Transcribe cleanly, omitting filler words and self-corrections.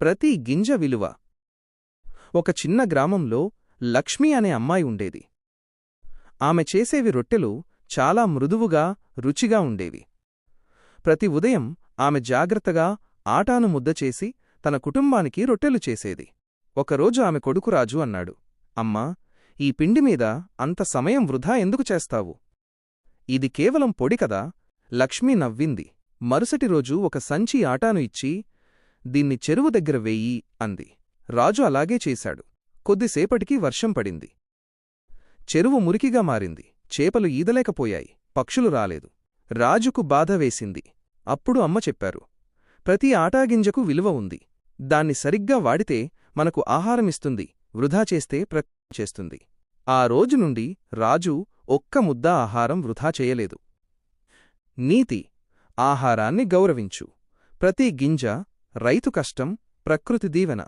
ప్రతి గింజ విలువ. ఒక చిన్న గ్రామంలో లక్ష్మి అనే అమ్మాయి ఉండేది. ఆమె చేసేవి రొట్టెలు చాలా మృదువుగా, రుచిగా ఉండేవి. ప్రతి ఉదయం ఆమె జాగ్రత్తగా ఆటాను ముద్దచేసి తన కుటుంబానికి రొట్టెలు చేసేది. ఒకరోజు ఆమె కొడుకు రాజు అన్నాడు, అమ్మా, ఈ పిండిమీద అంత సమయం వృధా ఎందుకు చేస్తావు? ఇది కేవలం పొడి కదా. లక్ష్మి నవ్వింది. మరుసటి రోజు ఒక సంచి ఆటాను ఇచ్చి, దీన్ని చెరువు దగ్గర వెయ్యి అంది. రాజు అలాగే చేశాడు. కొద్దిసేపటికి వర్షం పడింది. చెరువు మురికిగా మారింది. చేపలు ఈదలేకపోయాయి. పక్షులు రాలేదు. రాజుకు బాధ వేసింది. అప్పుడు అమ్మ చెప్పారు, ప్రతి ఆటాగింజకు విలువ ఉంది. దాన్ని సరిగ్గా వాడితే మనకు ఆహారమిస్తుంది, వృధా చేస్తే చేస్తుంది. ఆ రోజు నుండి రాజు ఒక్క ముద్ద ఆహారం వృధా చేయలేదు. నీతి: ఆహారాన్ని గౌరవించు. ప్రతి గింజ రైతు కష్టం, ప్రకృతి దీవెన.